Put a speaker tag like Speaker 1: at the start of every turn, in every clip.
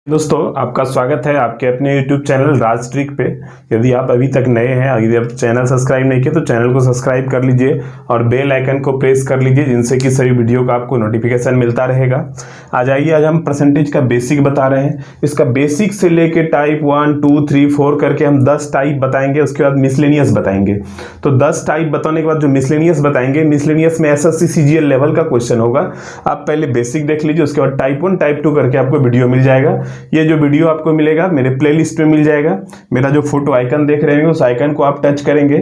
Speaker 1: दोस्तों, आपका स्वागत है आपके अपने YouTube चैनल राज ट्रिक पे। यदि आप अभी तक नए हैं, यदि आप चैनल सब्सक्राइब नहीं किए तो चैनल को सब्सक्राइब कर लीजिए और बेल आइकन को प्रेस कर लीजिए, जिनसे कि सभी वीडियो का आपको नोटिफिकेशन मिलता रहेगा। आज हम परसेंटेज का बेसिक बता रहे हैं। इसका बेसिक से लेके टाइप 1, 2, 3, 4 करके हम 10 टाइप बताएंगे। उसके बाद मिसलेनियस बताएंगे। तो 10 टाइप बताने के बाद जो मिसलेनियस बताएंगे, मिसलेनियस में SSC CGL लेवल का क्वेश्चन होगा। आप पहले बेसिक देख लीजिए, उसके बाद टाइप 1, टाइप 2 करके आपको वीडियो मिल जाएगा। ये जो वीडियो आपको मिलेगा मेरे प्लेलिस्ट में मिल जाएगा। मेरा जो फोटो आइकन देख रहे हैं उस आइकन को आप टच करेंगे,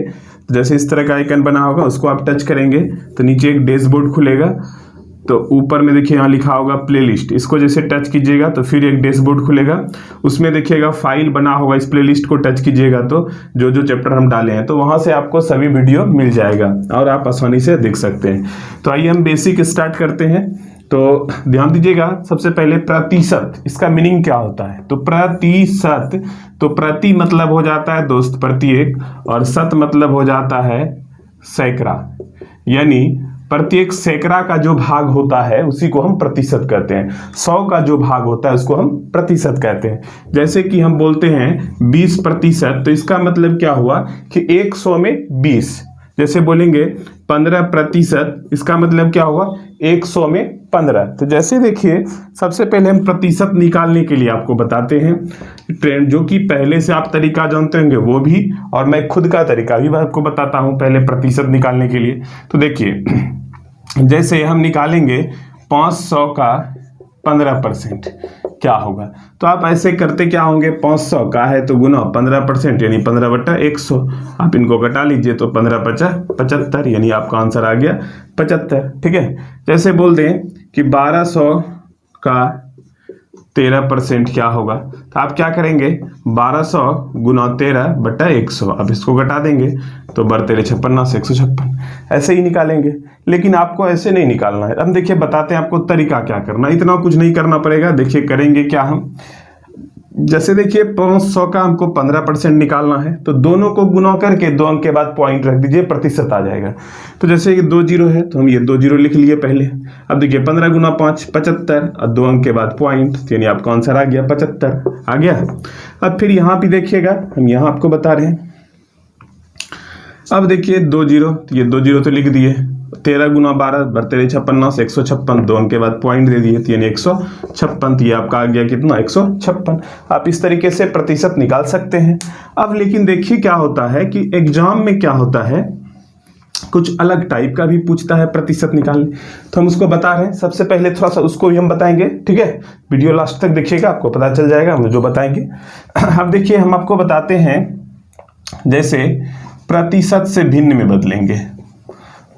Speaker 1: जैसे इस तरह का आइकन बना होगा उसको आप टच करेंगे तो नीचे एक डैशबोर्ड खुलेगा। तो ऊपर में देखिए यहाँ लिखा होगा प्लेलिस्ट, इसको जैसे टच कीजिएगा तो फिर एक डैशबोर्ड खुलेगा। उसमें देखिएगा फाइल बना होगा, इस प्लेलिस्ट को टच कीजिएगा तो जो चैप्टर हम डाले हैं तो वहां से आपको सभी वीडियो मिल जाएगा और आप आसानी से देख सकते हैं। तो आइए हम बेसिक स्टार्ट करते हैं। तो ध्यान दीजिएगा, सबसे पहले प्रतिशत, इसका मीनिंग क्या होता है। तो प्रतिशत, तो प्रति मतलब हो जाता है दोस्त प्रत्येक, और शत मतलब हो जाता है सैकड़ा। यानी प्रत्येक सैकड़ा का जो भाग होता है उसी को हम प्रतिशत कहते हैं। 100 का जो भाग होता है उसको हम प्रतिशत कहते हैं। जैसे कि हम बोलते हैं 20%, तो इसका मतलब क्या हुआ कि 100 में 20। जैसे बोलेंगे 15%, इसका मतलब क्या हुआ 100 में 15। तो जैसे देखिए, सबसे पहले हम प्रतिशत निकालने के लिए आपको बताते हैं ट्रेंड, जो कि पहले से आप तरीका जानते होंगे वो भी, और मैं खुद का तरीका भी आपको बताता हूं पहले प्रतिशत निकालने के लिए। तो देखिए, जैसे हम निकालेंगे 500 का 15% क्या होगा, तो आप ऐसे करते क्या होंगे, 500 का है तो गुना 15%, यानी 15/100। आप इनको घटा लीजिए तो 15×5 = 75, यानी आपका आंसर आ गया 75। ठीक है। जैसे बोल दें कि 1200 का 13% क्या होगा, तो आप क्या करेंगे, 1200 गुना 13/100। अब इसको घटा देंगे तो 12×13 = 156, ऐसे ही निकालेंगे। लेकिन आपको ऐसे नहीं निकालना है। अब देखिए बताते हैं आपको तरीका क्या करना, इतना कुछ नहीं करना पड़ेगा। देखिए करेंगे क्या हम, जैसे देखिए 500 का हमको 15% निकालना है, तो दोनों को गुना करके 2 अंक के बाद पॉइंट रख दीजिए, प्रतिशत आ जाएगा। तो जैसे कि 2 जीरो है तो हम ये 2 जीरो लिख लिए पहले। अब देखिए 15 गुना 5 75, और 2 अंक के बाद पॉइंट, यानी आपका आंसर आ गया 75 आ गया। अब फिर यहाँ भी देखिएगा, हम यहाँ आपको बता रहे हैं। अब देखिए 2 जीरो, तो ये 2 जीरो तो लिख दिए। 13 गुना 12 13×56 156, 2 अंक के बाद पॉइंट दे दिए, यानी 156। ये आपका आ गया कितना, 156। आप इस तरीके से प्रतिशत निकाल सकते हैं। अब लेकिन देखिए क्या होता है कि एग्जाम में क्या होता है, कुछ अलग टाइप का भी पूछता है प्रतिशत निकालने, तो हम उसको बता रहे हैं। सबसे पहले थोड़ा सा उसको भी हम बताएंगे, ठीक है। वीडियो लास्ट तक देखिएगा, आपको पता चल जाएगा हम जो बताएंगे। अब देखिए हम आपको बताते हैं, जैसे प्रतिशत से भिन्न में बदलेंगे।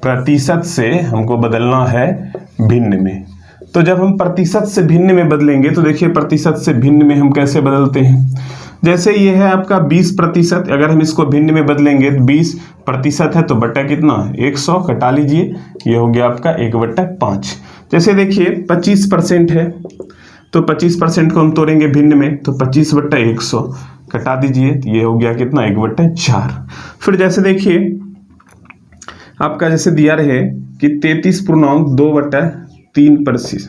Speaker 1: प्रतिशत से हमको बदलना है भिन्न में। तो जब हम प्रतिशत से भिन्न में बदलेंगे तो देखिए प्रतिशत से भिन्न में हम कैसे बदलते हैं। जैसे ये है आपका 20%, अगर हम इसको भिन्न में बदलेंगे, 20% है तो बटा कितना, 100, घटा लीजिए, ये हो गया आपका 1/5। जैसे देखिए 25% है तो 25% को हम तोड़ेंगे भिन्न में, तो 25/100 घटा दीजिए, ये हो गया कितना, 1/4। फिर जैसे देखिए आपका जैसे दिया रहे कि 33.2/3%,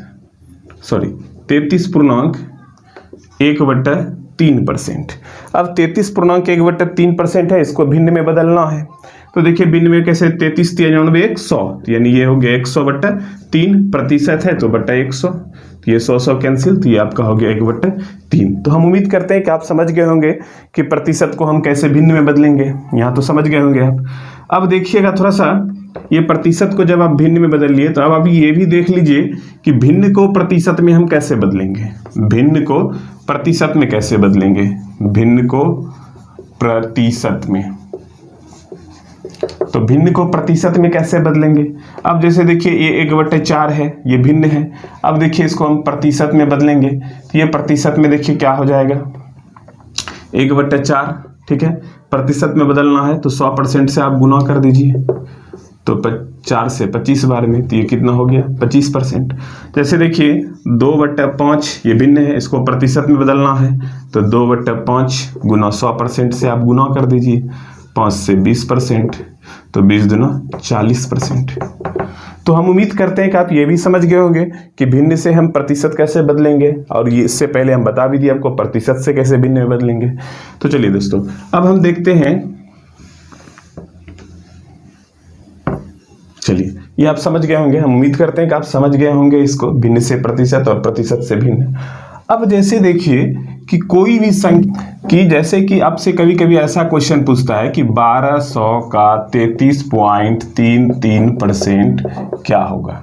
Speaker 1: सॉरी 33.1/3%। अब 33.1/3% है, इसको भिन्न में बदलना है। तो देखिए भिन्न में कैसे, 33 × 99 = 100, यानी ये हो गया 100/3। प्रतिशत है तो बटा 100, तो ये 100 कैंसिल, तो ये आपका हो गया 1/3। तो हम उम्मीद करते हैं कि आप समझ गए होंगे कि प्रतिशत को हम कैसे भिन्न में बदलेंगे। यहाँ तो समझ गए होंगे आप। अब देखिएगा थोड़ा सा, ये प्रतिशत को जब आप भिन्न में बदल लिए तो अब अभी ये भी देख लीजिए कि भिन्न को प्रतिशत में हम कैसे बदलेंगे। भिन्न को प्रतिशत में कैसे बदलेंगे, भिन्न को प्रतिशत में, तो भिन्न को प्रतिशत में कैसे बदलेंगे। अब जैसे देखिए ये 1/4 है, ये भिन्न है। अब देखिए इसको हम प्रतिशत में बदलेंगे, तो ये प्रतिशत में देखिए क्या हो जाएगा, 1/4। ठीक है, प्रतिशत में बदलना है तो 100% से आप गुना कर दीजिए, तो 4 से 25 बार में, तो ये कितना हो गया, 25%। जैसे देखिए 2/5 ये भिन्न है, इसको प्रतिशत में बदलना है तो 2/5 गुना 100% से आप गुना कर दीजिए, 5 से 20%, तो 20 दूना 40%। तो हम उम्मीद करते हैं कि आप ये भी समझ गए होंगे कि भिन्न से हम प्रतिशत कैसे बदलेंगे, और ये इससे पहले हम बता भी दिए आपको प्रतिशत से कैसे भिन्न में बदलेंगे। तो चलिए दोस्तों, अब हम देखते हैं, चलिए ये आप समझ गए होंगे, हम उम्मीद करते हैं कि आप समझ गए होंगे इसको, भिन्न से प्रतिशत और प्रतिशत से भिन्न। अब जैसे देखिए कि कोई भी संख्या की, जैसे कि आपसे कभी कभी ऐसा क्वेश्चन पूछता है कि 1200 का 33.33% क्या होगा,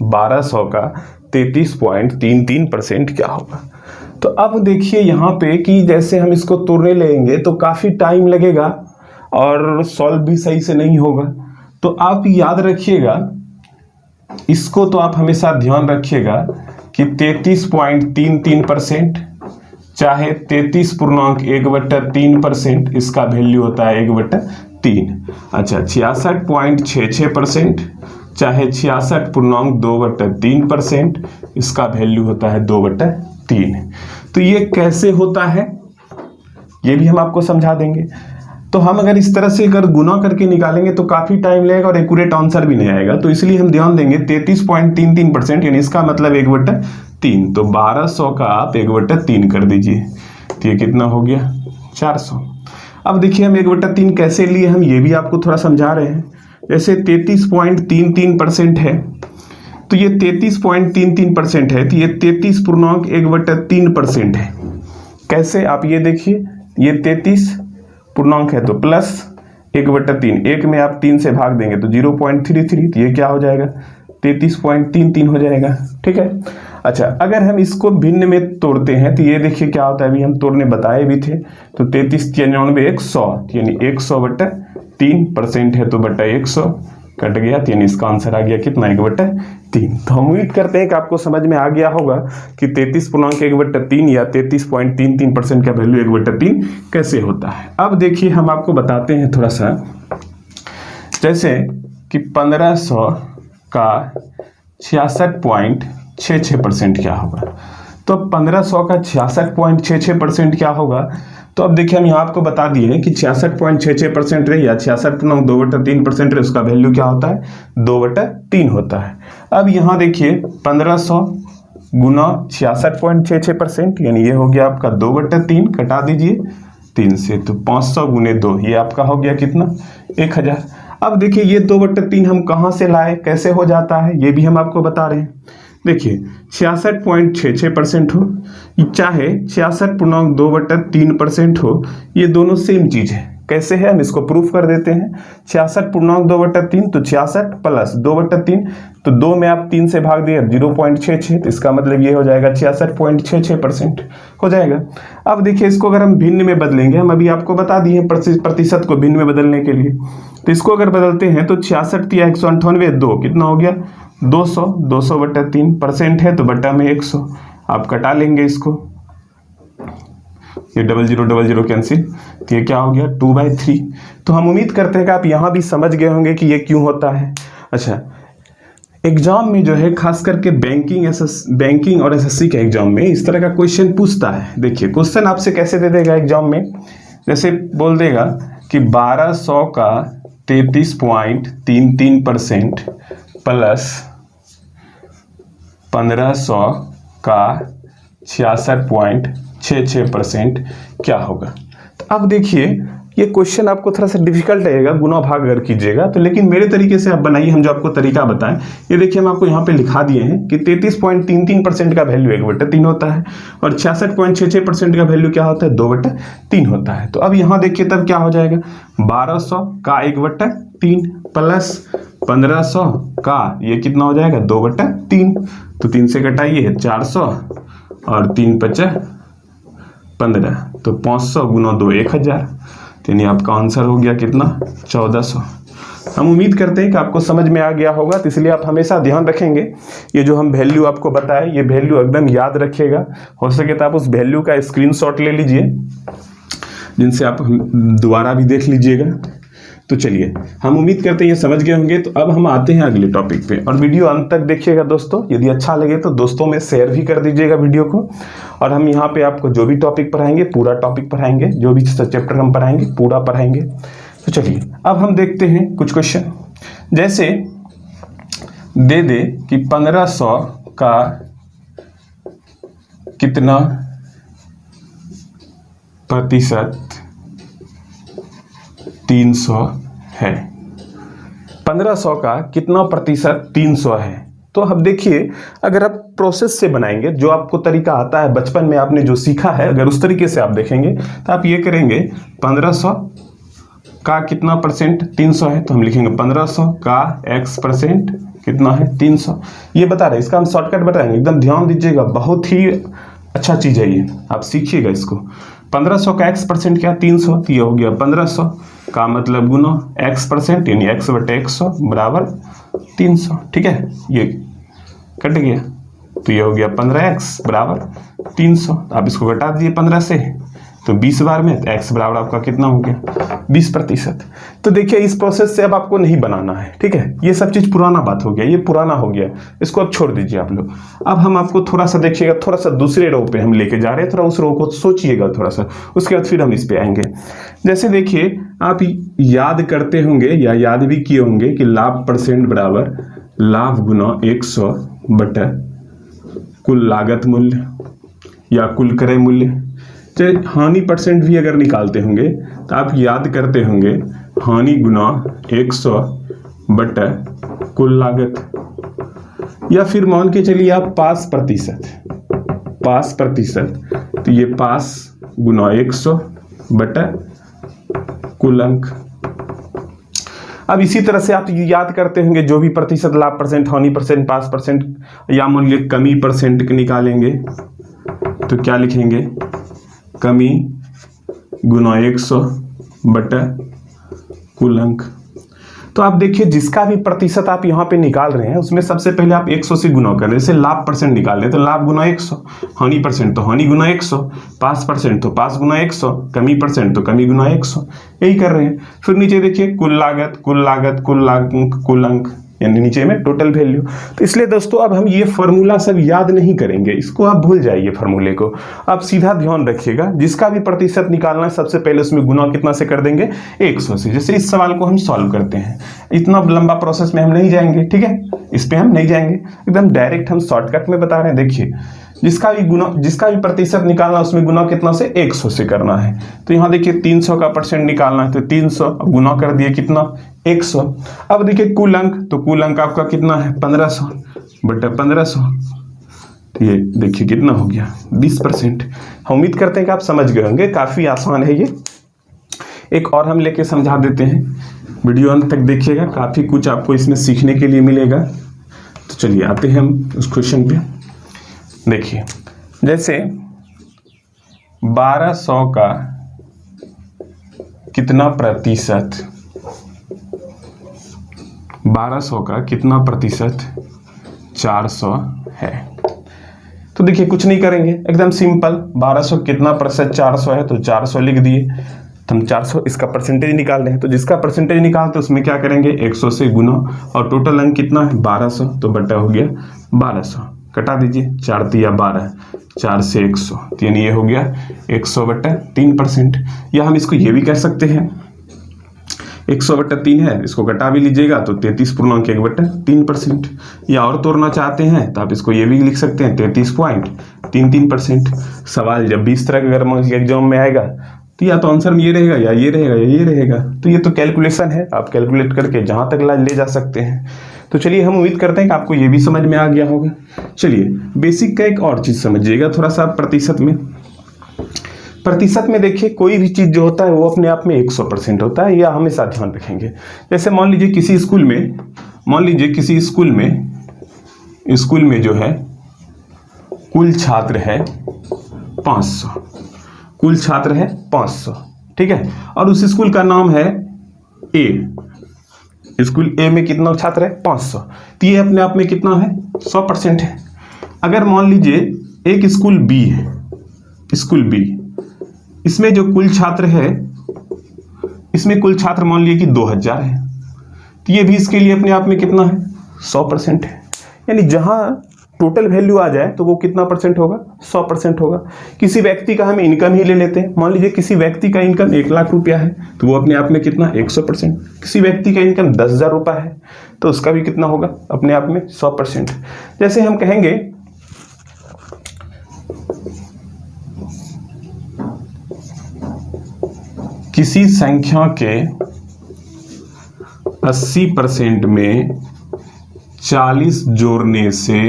Speaker 1: 1200 का 33.33% क्या होगा। तो अब देखिए यहाँ पे कि जैसे हम इसको तोड़ने लगेंगे तो काफ़ी टाइम लगेगा और सॉल्व भी सही से नहीं होगा। तो आप याद रखिएगा इसको, तो आप हमेशा ध्यान रखिएगा कि 33.33% चाहे 33.1/3%, इसका वैल्यू होता है 1/3। अच्छा, 66.66% चाहे 66.2/3%, इसका वैल्यू होता है 2/3। तो ये कैसे होता है ये भी हम आपको समझा देंगे। तो हम अगर इस तरह से अगर गुना करके निकालेंगे तो काफ़ी टाइम लगेगा और एक्यूरेट आंसर भी नहीं आएगा। तो इसलिए हम ध्यान देंगे 33.33%, यानी इसका मतलब 1/3। तो 1200 का आप 1/3 कर दीजिए, तो ये कितना हो गया 400। अब देखिए हम 1/3 कैसे लिए, हम ये भी आपको थोड़ा समझा रहे हैं। जैसे 33.33% है, तो ये 33.33% है, तो ये 33.1/3% है। कैसे, आप ये देखिए, ये 33 पूर्णांक है तो प्लस 1/3, एक में आप 3 से भाग देंगे तो 0.33, तो ये क्या हो जाएगा 33.33 हो जाएगा। ठीक है। अच्छा, अगर हम इसको भिन्न में तोड़ते हैं तो ये देखिए क्या होता है, अभी हम तोड़ने बताए भी थे। तो 33×93 100, यानी 100/3% है, तो बटा 100 कट गया, तो यानी इसका आंसर आ गया कितना 1/3। तो हम उम्मीद करते हैं कि आपको समझ में आ गया होगा कि 33.1/3 या 33.33% का वैल्यू 1/3 कैसे होता है। अब देखिए हम आपको बताते हैं थोड़ा सा, जैसे कि 1500 का 66.66% क्या होगा। तो 1500 का 66.66% क्या होगा। तो अब देखिए हम यहाँ आपको बता दिए कि 66.66% रहे या 66.2/3% रहे, उसका वैल्यू क्या होता है 2/3 होता है। अब यहाँ देखिए 1500 गुना 66.66%, यानी ये हो गया आपका 2/3, कटा दीजिए 3 से, तो 500 गुने 2, ये आपका हो गया कितना 1000। अब देखिए ये 2/3 हम कहाँ से लाए, कैसे हो जाता है, ये भी हम आपको बता रहे हैं। देखिए 66.66% हो चाहे 66.2/3% हो, ये दोनों सेम चीज है। कैसे है, हम इसको प्रूफ कर देते हैं। 66.2/3, तो 66 प्लस 2/3, तो 2 में आप 3 से भाग दिए 0.66, तो इसका मतलब ये हो जाएगा 66.66% हो जाएगा। अब देखिए इसको अगर हम भिन्न में बदलेंगे, हम अभी आपको बता दिए प्रतिशत को भिन्न में बदलने के लिए। तो इसको अगर बदलते हैं तो 66 या 198 2 कितना हो गया 200, 200/3% है, तो बटा में 100 आप कटा लेंगे इसको, ये 0000 कैंसिल, तो ये क्या हो गया 2/3। तो हम उम्मीद करते हैं कि आप यहाँ भी समझ गए होंगे कि ये क्यों होता है। अच्छा, एग्जाम में जो है खास करके बैंकिंग और एसएससी के एग्जाम में इस तरह का क्वेश्चन पूछता है। देखिए क्वेश्चन आपसे कैसे दे देगा एग्जाम में, जैसे बोल देगा कि 1200 का 33.33% प्लस 1500 का 66.66% क्या होगा। तो अब देखिए ये क्वेश्चन आपको थोड़ा सा डिफिकल्ट लगेगा, गुना भाग अगर कीजिएगा तो, लेकिन मेरे तरीके से आप बनाइए, हम जो आपको तरीका बताएं। ये देखिए हम आपको यहाँ पे लिखा दिए हैं कि 33.33% का वैल्यू 1/3 होता है और 66.66% का वैल्यू क्या होता है 2/3 होता है। तो अब यहाँ देखिए तब क्या हो जाएगा 1200 का 1/3 प्लस 1500 का ये कितना हो जाएगा 2/3, तो 3 से घटाइए 400 और 3 × 15, तो 500 गुना 2 1000, यानी आपका आंसर हो गया कितना 1400। हम उम्मीद करते हैं कि आपको समझ में आ गया होगा, तो इसलिए आप हमेशा ध्यान रखेंगे ये जो हम वैल्यू आपको बताए, ये वैल्यू एकदम याद रखिएगा। हो सके तो आप उस वैल्यू का स्क्रीनशॉट ले लीजिए, जिनसे आप दोबारा भी देख लीजिएगा। तो चलिए हम उम्मीद करते हैं ये समझ गए होंगे। तो अब हम आते हैं अगले टॉपिक पे, और वीडियो अंत तक देखिएगा दोस्तों। यदि अच्छा लगे तो दोस्तों में शेयर भी कर दीजिएगा वीडियो को। और हम यहाँ पे आपको जो भी टॉपिक पढ़ाएंगे पूरा टॉपिक पढ़ाएंगे, जो भी चैप्टर हम पढ़ाएंगे पूरा पढ़ाएंगे। तो चलिए अब हम देखते हैं कुछ क्वेश्चन। जैसे दे दे कि 1500 का कितना प्रतिशत 300 है, 1500 का कितना प्रतिशत 300 है। तो अब देखिए, अगर आप प्रोसेस से बनाएंगे, जो आपको तरीका आता है, बचपन में आपने जो सीखा है, अगर उस तरीके से आप देखेंगे तो आप ये करेंगे 1500 का कितना परसेंट 300 है, तो हम लिखेंगे 1500 का x परसेंट कितना है 300। ये बता रहे, इसका हम शॉर्टकट बताएंगे, एकदम ध्यान दीजिएगा, बहुत ही अच्छा चीज़ है ये, आप सीखिएगा इसको। 1500 का x परसेंट क्या 300, तो ये हो गया 1500 का मतलब गुना x परसेंट यानी x बटे 100 बराबर 300। ठीक है, ये कट गया, तो ये हो गया 15x बराबर 300। आप इसको घटा दीजिए 15 से, तो 20 बार में तो x बराबर आपका कितना हो गया 20%। तो देखिए, इस प्रोसेस से अब आपको नहीं बनाना है। ठीक है, ये सब चीज़ पुराना बात हो गया, ये पुराना हो गया, इसको अब छोड़ दीजिए आप लोग। अब हम आपको थोड़ा सा देखिएगा, थोड़ा सा दूसरे रो पे हम लेके जा रहे हैं, थोड़ा उस रो को सोचिएगा थोड़ा सा, उसके बाद फिर हम इस पे आएंगे। जैसे देखिए, आप याद करते होंगे या याद भी किए होंगे कि लाभ परसेंट बराबर लाभ गुना 100 बटा कुल लागत मूल्य या कुल क्रय मूल्य। चाहे हानि परसेंट भी अगर निकालते होंगे तो आप याद करते होंगे हानि गुना 100 बटा कुल लागत। या फिर मान के चलिए आप पास प्रतिशत, तो ये पास गुना 100 बटा कुल अंक। अब इसी तरह से आप याद करते होंगे जो भी प्रतिशत, लाभ परसेंट, हानि परसेंट, पास परसेंट, या मान लीजिए कमी परसेंट निकालेंगे तो क्या लिखेंगे, कमी गुना 100 बटा कुल अंक। तो आप देखिए, जिसका भी प्रतिशत आप यहाँ पे निकाल रहे हैं उसमें सबसे पहले आप 100 से गुना कर रहे हैं। जैसे लाभ परसेंट निकाल रहे हैं तो लाभ गुना 100, हानि परसेंट तो हानि गुना 100, पास परसेंट तो पास गुना 100, कमी परसेंट तो कमी गुना 100, यही कर रहे हैं। फिर नीचे देखिए, कुल लागत कुल अंक यानी नीचे में टोटल वैल्यू। तो इसलिए दोस्तों, अब हम ये फॉर्मूला सब याद नहीं करेंगे, इसको आप भूल जाइए फॉर्मूले को। आप सीधा ध्यान रखिएगा, जिसका भी प्रतिशत निकालना है सबसे पहले उसमें गुना कितना से कर देंगे 100 से। जैसे इस सवाल को हम सॉल्व करते हैं, इतना लंबा प्रोसेस में हम नहीं जाएंगे, ठीक है, इस पे हम नहीं जाएंगे, एकदम डायरेक्ट हम शॉर्टकट में बता रहे हैं। देखिए, जिसका भी प्रतिशत निकालना है उसमें गुना कितना से 100 से करना है। तो यहाँ देखिए 300 का परसेंट निकालना है तो 300 गुना कर दिए कितना 100। अब देखिए कुल अंक, तो कुल अंक आपका कितना है 1500 बटा 1500, तो ये देखिए कितना हो गया 20%। हम उम्मीद करते हैं कि आप समझ गए होंगे, काफ़ी आसान है ये। एक और हम लेके समझा देते हैं, वीडियो अंत तक देखिएगा, काफ़ी कुछ आपको इसमें सीखने के लिए मिलेगा। तो चलिए आते हैं हम उस क्वेश्चन पे। देखिए, जैसे 1200 का कितना प्रतिशत 400 है। तो देखिए, कुछ नहीं करेंगे, एकदम सिंपल, 1200 कितना प्रतिशत 400 है, तो 400 लिख दिए। तो हम 400 इसका परसेंटेज निकाल रहे हैं, तो जिसका परसेंटेज निकालते उसमें क्या करेंगे 100 से गुना, और टोटल अंक कितना है 1200, तो बटा हो गया 1200, कटा दीजिए 4 तिया 12, 4 से 100, तो यानी ये हो गया 100 बटा 3%। या हम इसको ये भी कह सकते हैं 100 बटा 3 है, इसको घटा भी लीजिएगा तो 33.1 बटा 3%। या और तोड़ना चाहते हैं तो आप इसको ये भी लिख सकते हैं 33.33%। सवाल जब भी इस तरह का अगर एग्जाम में आएगा तो या तो आंसर में ये रहेगा या ये रहेगा या ये रहेगा। तो ये तो कैलकुलेशन है, आप कैलकुलेट करके जहाँ तक ले जा सकते हैं। तो चलिए, हम उम्मीद करते हैं कि आपको ये भी समझ में आ गया होगा। चलिए, बेसिक का एक और चीज़ समझिएगा थोड़ा सा। प्रतिशत में देखिए, कोई भी चीज़ जो होता है वो अपने आप में 100% होता है, या हमेशा ध्यान रखेंगे। जैसे मान लीजिए किसी स्कूल में जो है कुल छात्र है 500, ठीक है, और उस स्कूल का नाम है ए। स्कूल ए में कितना छात्र है 500, तो ये अपने आप में कितना है 100% है। अगर मान लीजिए एक स्कूल बी है, इसमें जो कुल छात्र है, इसमें कुल छात्र मान लीजिए कि 2000 है, तो ये भी इसके लिए अपने आप में कितना है 100% है। यानी जहां टोटल वैल्यू आ जाए तो वो कितना परसेंट होगा 100% होगा। किसी व्यक्ति का हम इनकम ही ले लेते हैं, मान लीजिए किसी व्यक्ति का इनकम 1 लाख रुपया है, तो वो अपने आप में कितना 100%। किसी व्यक्ति का इनकम 10,000 रुपया है, तो उसका भी कितना होगा अपने आप में 100%। जैसे हम कहेंगे किसी संख्या के 80% में 40 जोड़ने से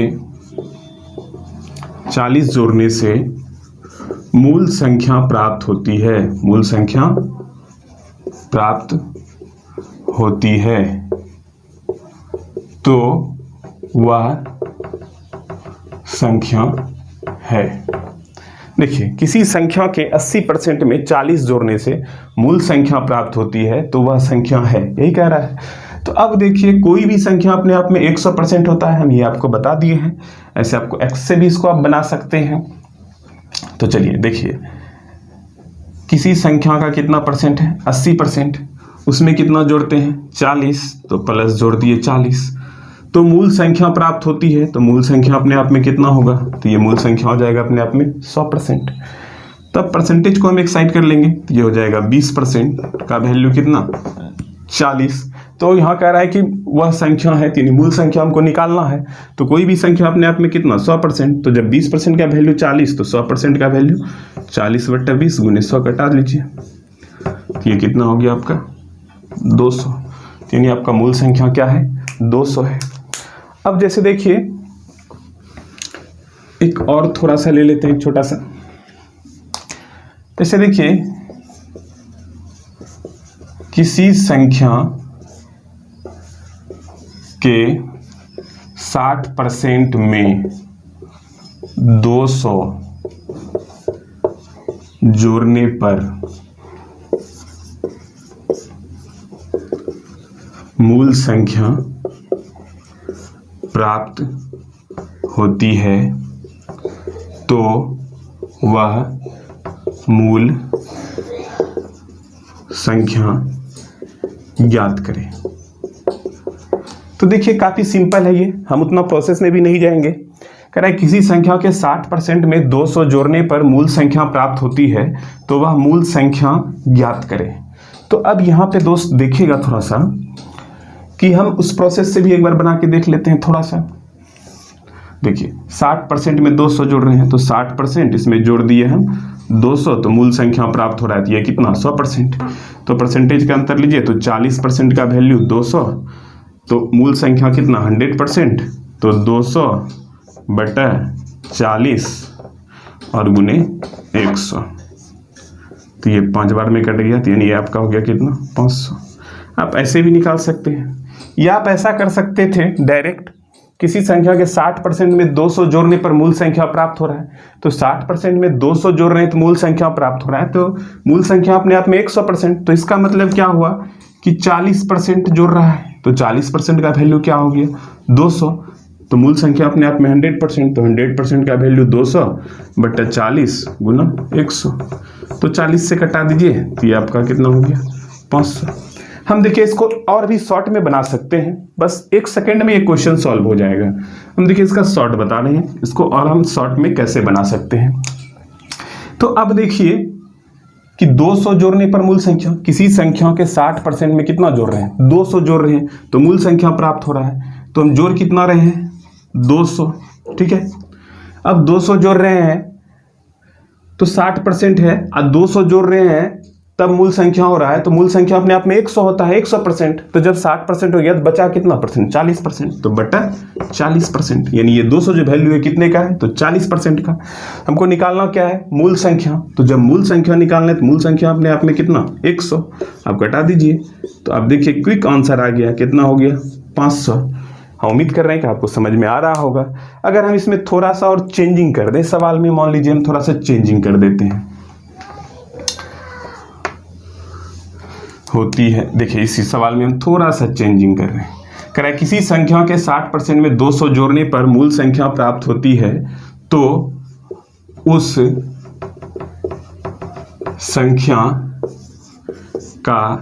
Speaker 1: मूल संख्या प्राप्त होती है, मूल संख्या प्राप्त होती है, तो वह संख्या है। देखिए, किसी संख्या के 80% में 40 जोड़ने से मूल संख्या प्राप्त होती है तो वह संख्या है, यही कह रहा है। तो अब देखिए, कोई भी संख्या अपने आप में 100% होता है, हम ये आपको बता दिए हैं। ऐसे आपको x से भी इसको आप बना सकते हैं। तो चलिए देखिए, किसी संख्या का कितना परसेंट है 80%, उसमें कितना जोड़ते हैं 40, तो प्लस जोड़ दिए 40, तो मूल संख्या प्राप्त होती है। तो मूल संख्या अपने आप में कितना होगा, तो ये मूल संख्या हो जाएगा अपने आप में 100%। तब परसेंटेज को हम एक साइड कर लेंगे, ये हो जाएगा 20% का वैल्यू कितना 40। तो यहाँ कह रहा है कि वह संख्या है, यानी मूल संख्या हमको निकालना है। तो कोई भी संख्या अपने आप में कितना 100%, तो जब 20% का वैल्यू 40 तो 100% का वैल्यू 40/20 गुने 100 कटा लीजिए, तो ये कितना हो गया आपका 200। यानी आपका मूल संख्या क्या है 200 है। अब जैसे देखिए, एक और थोड़ा सा ले लेते हैं छोटा सा। जैसे देखिए, किसी संख्या के 60% में 200 जोड़ने पर मूल संख्या प्राप्त होती है तो वह मूल संख्या ज्ञात करें। तो देखिए, काफी सिंपल है ये, हम उतना प्रोसेस में भी नहीं जाएंगे। कह रहा है किसी संख्या के 60% में 200 जोड़ने पर मूल संख्या प्राप्त होती है तो वह मूल संख्या ज्ञात करें। तो अब यहाँ पे दोस्त देखिएगा थोड़ा सा कि हम उस प्रोसेस से भी एक बार बना के देख लेते हैं थोड़ा सा। देखिए, 60% में 200 जोड़ रहे हैं तो 60% इसमें जोड़ दिए हम 200, तो मूल संख्या प्राप्त हो रहा है, तो ये कितना 100%। तो परसेंटेज का अंतर लीजिए, तो 40% का वैल्यू 200, तो मूल संख्या कितना 100%, तो 200/40 और गुने 100, तो ये 5 बार में कट गया, तो यानी ये आपका हो गया कितना 500। आप ऐसे भी निकाल सकते हैं, या आप ऐसा कर सकते थे डायरेक्ट, किसी संख्या के 60% में 200 जोड़ने पर मूल संख्या प्राप्त हो रहा है, तो 60% में 200 जोड़ रहे हैं तो मूल संख्या प्राप्त हो रहा है, तो मूल संख्या अपने आप में 100%। तो इसका मतलब क्या हुआ कि 40% जोड़ रहा है, तो 40% का वैल्यू क्या हो गया 200, तो मूल संख्या अपने आप में 100%, तो 100% का वैल्यू 200/40 गुना 100, तो 40 से कटा दीजिए, तो ये आपका कितना हो गया 500। हम देखिए इसको और भी शॉर्ट में बना सकते हैं, बस 1 सेकेंड में ये क्वेश्चन सॉल्व हो जाएगा। हम देखिए इसका शॉर्ट बता रहे हैं, इसको और हम शॉर्ट में कैसे बना सकते हैं। तो अब देखिए कि 200 जोड़ने पर मूल संख्या, किसी संख्या के 60% में कितना जोड़ रहे हैं 200 जोड़ रहे हैं, तो मूल संख्या प्राप्त हो रहा है, तो हम जोड़ कितना रहे हैं 200, ठीक है। अब 200 जोड़ रहे हैं तो 60% है, और 200 जोड़ रहे हैं तब मूल संख्या हो रहा है, तो मूल संख्या अपने आप में 100 होता है 100%, तो जब 60% हो गया तो बचा कितना परसेंट 40%, तो बटा 40%, यानी ये 200 जो वैल्यू है कितने का है तो 40% का। हमको निकालना क्या है मूल संख्या, तो जब मूल संख्या निकालना है तो मूल संख्या अपने आप में कितना 100, आप घटा दीजिए, तो आप देखिए क्विक आंसर आ गया, कितना हो गया 500। हम उम्मीद कर रहे हैं कि आपको समझ में आ रहा होगा। अगर हम इसमें थोड़ा सा और चेंजिंग कर दें सवाल में, मान लीजिए हम थोड़ा सा चेंजिंग कर देते हैं, होती है, देखिए इसी सवाल में हम थोड़ा सा चेंजिंग कर रहे हैं। कह रहा है किसी संख्या के 60% में 200 जोड़ने पर मूल संख्या प्राप्त होती है तो उस संख्या का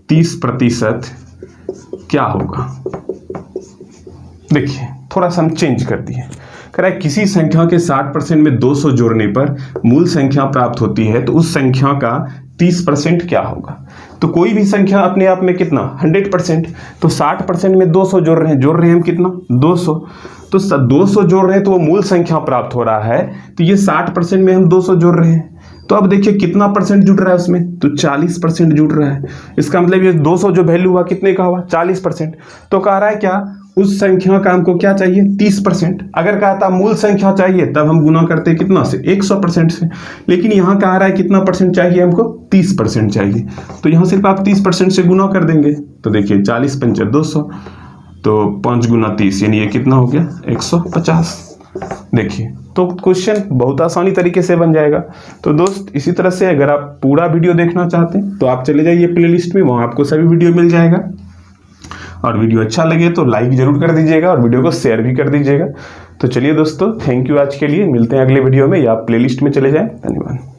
Speaker 1: 30% क्या होगा। देखिए थोड़ा सा हम चेंज कर दिए। कह रहा है किसी संख्या के 60% में 200 जोड़ने पर मूल संख्या प्राप्त होती है तो उस संख्या का 30% क्या होगा। तो कोई भी संख्या अपने आप में कितना 100%, तो 60% में 200 जोड़ रहे हैं हम कितना 200, तो 200 जोड़ रहे हैं तो वो मूल संख्या प्राप्त हो रहा है। तो ये 60% में हम 200 जोड़ रहे हैं, तो अब देखिए कितना परसेंट जुड़ रहा है उसमें, तो 40% जुड़ रहा है। इसका मतलब ये 200 जो वैल्यू हुआ कितने का हुआ 40%। तो कह रहा है क्या उस संख्या का हमको क्या चाहिए 30%। अगर कहा था मूल संख्या चाहिए तब हम गुना करते कितना से 100% से, लेकिन यहाँ कह रहा है कितना परसेंट चाहिए हमको 30% चाहिए, तो यहाँ सिर्फ आप 30% से गुना कर देंगे। तो देखिए 40 पंचे 200, तो 5 गुना 30 यानी ये कितना हो गया 150। देखिए तो क्वेश्चन बहुत आसानी तरीके से बन जाएगा। तो दोस्त इसी तरह से अगर आप पूरा वीडियो देखना चाहते हैं तो आप चले जाइए प्लेलिस्ट में, वहाँ आपको सभी वीडियो मिल जाएगा। और वीडियो अच्छा लगे तो लाइक जरूर कर दीजिएगा और वीडियो को शेयर भी कर दीजिएगा। तो चलिए दोस्तों, थैंक यू आज के लिए, मिलते हैं अगले वीडियो में, या आप प्लेलिस्ट में चले जाएं। धन्यवाद।